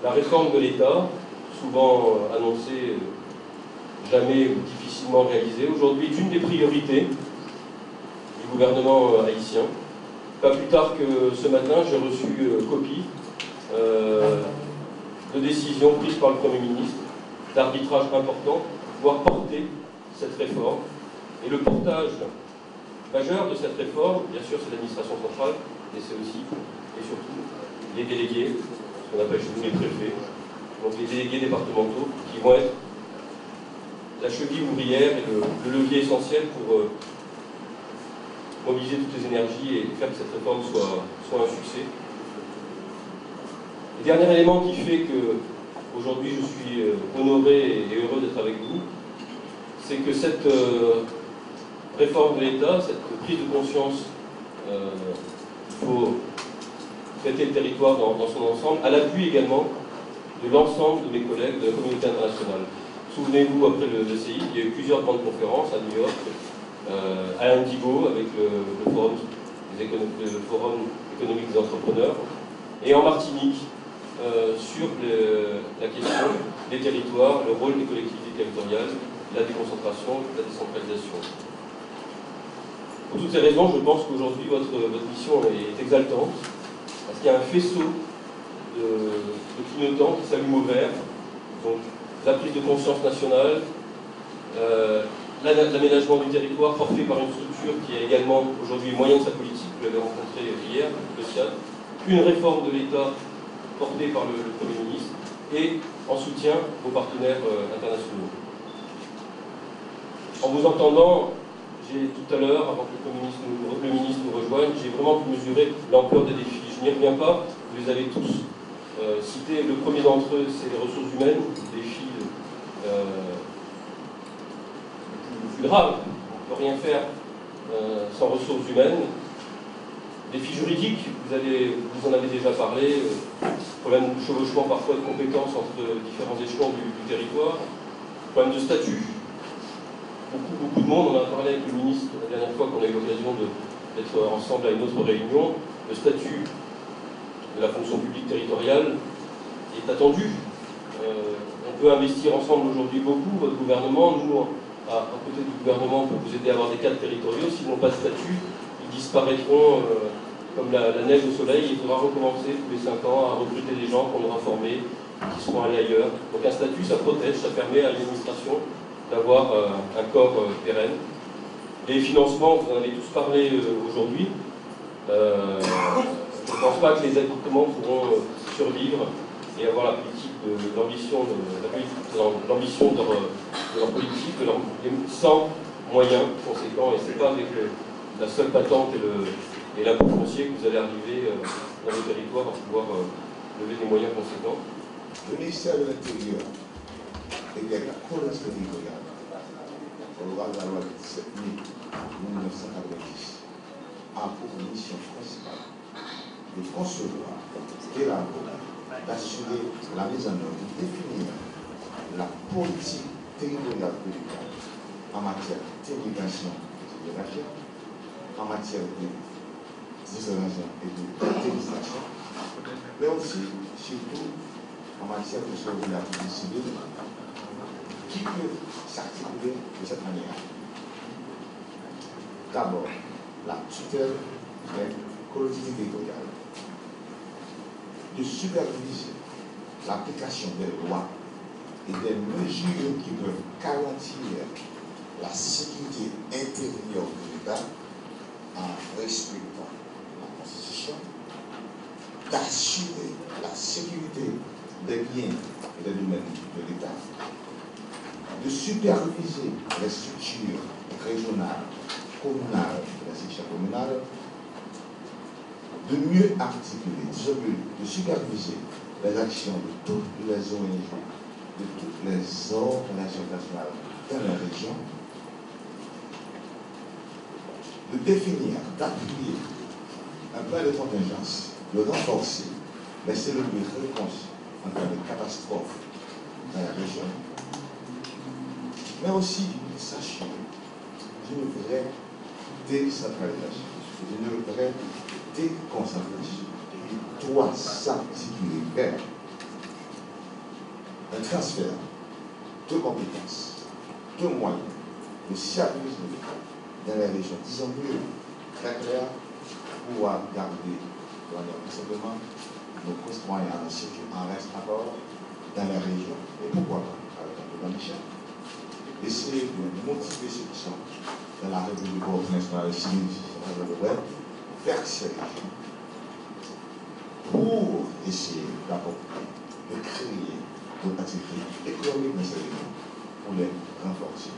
La réforme de l'État, souvent annoncée, jamais ou difficilement réalisée, aujourd'hui est une des priorités du gouvernement haïtien. Pas plus tard que ce matin, j'ai reçu copie de décisions prises par le Premier ministre, d'arbitrages importants, voire porter cette réforme. Et le portage majeur de cette réforme, bien sûr, c'est l'administration centrale, mais c'est aussi, et surtout, les délégués, ce qu'on appelle chez nous les préfets, donc les délégués départementaux, qui vont être la cheville ouvrière et le levier essentiel pour mobiliser toutes les énergies et faire que cette réforme soit un succès. Le dernier élément qui fait que aujourd'hui je suis honoré et heureux d'être avec vous, c'est que cette réforme de l'État, cette prise de conscience qu'il faut traiter le territoire dans son ensemble, à l'appui également de l'ensemble de mes collègues de la communauté internationale. Souvenez-vous, après le CI, il y a eu plusieurs grandes conférences à New York, à Indigo avec le forum économique des entrepreneurs, et en Martinique sur la question des territoires, le rôle des collectivités territoriales, la déconcentration, la décentralisation. Pour toutes ces raisons, je pense qu'aujourd'hui votre mission est exaltante, parce qu'il y a un faisceau de clignotants qui s'allume au vert. Donc la prise de conscience nationale, l'aménagement du territoire porté par une structure qui est également aujourd'hui moyen de sa politique, vous l'avez rencontré hier, le SIAD, une réforme de l'État portée par le Premier ministre et en soutien aux partenaires internationaux. En vous entendant, j'ai tout à l'heure, avant que le ministre nous rejoigne, j'ai vraiment pu mesurer l'ampleur des défis. Je n'y reviens pas, vous les avez tous cités. Le premier d'entre eux, c'est les ressources humaines, le défi le plus grave. On ne peut rien faire sans ressources humaines. Défi juridique, vous en avez déjà parlé, problème de chevauchement parfois de compétences entre différents échelons du territoire, problème de statut. Beaucoup de monde, on en a parlé avec le ministre la dernière fois qu'on a eu l'occasion d'être ensemble à une autre réunion. Le statut de la fonction publique territoriale est attendu. On peut investir ensemble aujourd'hui beaucoup, votre gouvernement, nous, à côté du gouvernement, pour vous aider à avoir des cadres territoriaux. S'ils n'ont pas de statut, ils disparaîtront comme la neige au soleil. Il faudra recommencer tous les 5 ans à recruter des gens qu'on aura formés, qui seront allés ailleurs. Donc un statut, ça protège, ça permet à l'administration d'avoir un corps pérenne. Les financements, vous en avez tous parlé aujourd'hui. Je ne pense pas que les départements pourront survivre et avoir la politique l'ambition de leur politique, sans moyens conséquents. Et ce n'est pas avec la seule patente et l'impôt foncier que vous allez arriver dans le territoire à pouvoir lever des moyens conséquents. Le ministère de l'Intérieur et de la cohérence territoriale, au loi de la loi 17 1990, a pour mission principale de concevoir, d'élaborer, d'assurer la mise en œuvre, de définir la politique territoriale de l'État en matière d'immigration et de en matière de d'isolation et de d'administration, mais aussi, surtout, en matière de sauvegarde civile, qui peut s'articuler de cette manière. D'abord, la tutelle des collectivités territoriales, de superviser l'application des lois et des mesures qui peuvent garantir la sécurité intérieure de l'État en respectant la Constitution, d'assurer la sécurité des biens et des domaines de l'État, de superviser les structures régionales, communales et les sections communales, de mieux articuler, de superviser les actions de toutes les ONG, de toutes les organisations nationales dans la région, de définir, d'appuyer un plan de contingence, de renforcer les cellules de réponse en cas de catastrophe dans la région, mais aussi de s'assurer d'une vraie décentralisation, d'une vraie déconcentration. Il doit s'articuler vers un transfert de compétences, de moyens, de services de l'État dans les régions, disons mieux, très clair, pour garder, de manière tout simplement, nos concitoyens en reste encore dans les régions. Et pourquoi pas avec un peu d'ambition. Essayer de motiver ceux qui sont dans la République nationale civile, vers ces régions, pour essayer d'apporter, de créer des activités économiques dans ces régions, pour les renforcer.